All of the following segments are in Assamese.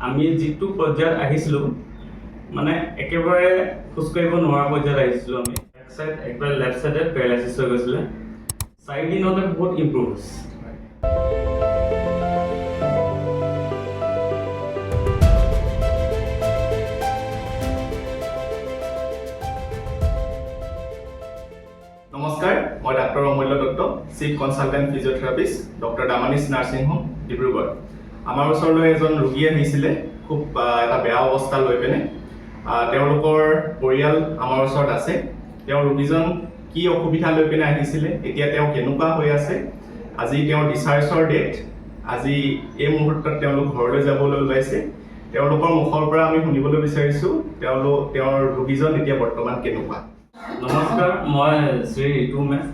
আমি যিটো পৰ্যায়ত আহিছিলোঁ মানে একেবাৰে খোজ কাঢ়িব নোৱাৰা পৰ্যায়ত আহিছিলোঁ আমি এক সাইড একবাৰে লেফ্ট সাইডে পেৰালাইচিছ হৈ গৈছিলে 4 দিনতে বহুত ইম্প্ৰুভ হৈছে। নমস্কাৰ, মই doctor Amulya Dutta, chief consultant physiotherapist, doctor দামানিছ নাৰ্ছিং হোম ডিব্ৰুগড়। আমাৰ ওচৰলৈ এজন ৰোগী আহিছিলে খুব এটা বেয়া অৱস্থা লৈ পিনে। তেওঁলোকৰ পৰিয়াল আমাৰ ওচৰত আছে। তেওঁ ৰোগীজন কি অসুবিধা লৈ পিনে আহিছিলে, এতিয়া তেওঁ কেনেকুৱা হৈ আছে, আজি তেওঁৰ ডিচাৰ্জৰ ডেট, আজি এই মুহূৰ্তত তেওঁলোক ঘৰলৈ যাবলৈ ওলাইছে। তেওঁলোকৰ মুখৰ পৰা আমি শুনিবলৈ বিচাৰিছোঁ তেওঁৰ ৰোগীজন এতিয়া বৰ্তমান কেনেকুৱা। নমস্কাৰ, মই শ্ৰী ঋতু মেছ,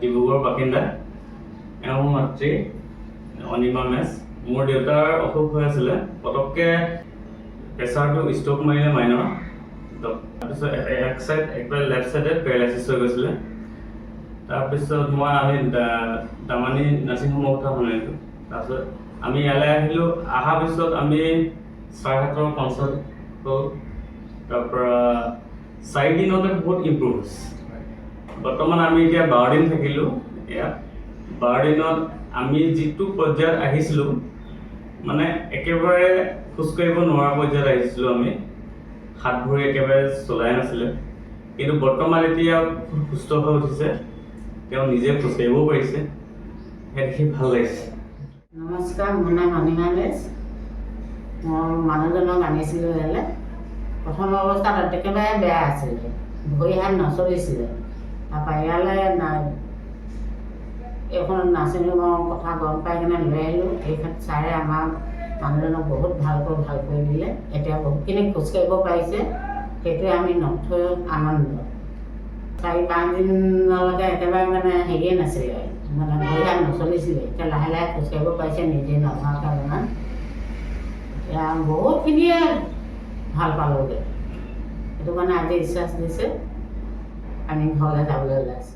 ডিব্ৰুগড়ৰ বাসিন্দা। এওঁ মাতৃ অনিমা মেছ। মোৰ দেউতাৰ অসুখ হৈ আছিলে, পটককৈ প্ৰেছাৰটো ষ্ট্ৰক মাৰিলে মাইনৰ, তাৰপিছত এক চাইড একবাৰে লেফ্ট চাইডে পেৰালাইচিছ হৈ গৈছিলে। তাৰপিছত আমি দামানি নাৰ্ছিং হোমৰ কথা শুনিলোঁ। তাৰপিছত আমি ইয়ালৈ আহিলোঁ। অহাৰ পিছত আমি ছাৰহঁতৰ কনচাল্ট হ'ল, তাৰপৰা 4 দিনতে বহুত ইম্প্ৰুভ হৈছে। বৰ্তমান আমি এতিয়া 12 দিন থাকিলোঁ ইয়াত। 12 দিনত আমি যিটো পৰ্যায়ত আহিছিলোঁ মানে একেবাৰে খোজ কাঢ়িব নোৱাৰা পৰ্যায়ত আহিছিলোঁ আমি। হাত ভৰি একেবাৰে চলাই নাছিলে, কিন্তু বৰ্তমান এতিয়া সুস্থ হৈ উঠিছে। তেওঁ নিজে খোজ কাঢ়িবও পাৰিছে, সেই দেখি ভাল লাগিছে। নমস্কাৰ, মোৰ নাম অনিমা মেছ। মই মানুহজনক আনিছিলোঁ ইয়ালৈ। প্ৰথম অৱস্থাত একেবাৰে বেয়া আছিলে, ভৰি হাত নচলিছিলে। তাৰপৰা ইয়ালৈ এইখন নাৰ্ছিং হোমৰ কথা গম পাই কিনে লৈ আহিলোঁ। এইখন ছাৰে আমাৰ মানুহজনক বহুত ভাল কৰি দিলে। এতিয়া বহুতখিনি খোজকাঢ়িব পাৰিছে, সেইটোৱে আমি নথৈ আনন্দ। 4-5 দিনলৈকে একেবাৰে মানে হেৰিয়ে নাছিলে, মানে ভৰি হাত নচলিছিলে। এতিয়া লাহে লাহে খোজকাঢ়িব পাৰিছে নিজে নধৰাকৈ অলপমান। এতিয়া বহুতখিনিয়ে ভাল পালোঁগৈ। সেইটো কাৰণে আজি ডিচাৰ্জ দিছে, আমি ঘৰলৈ যাবলৈ ওলাইছোঁ।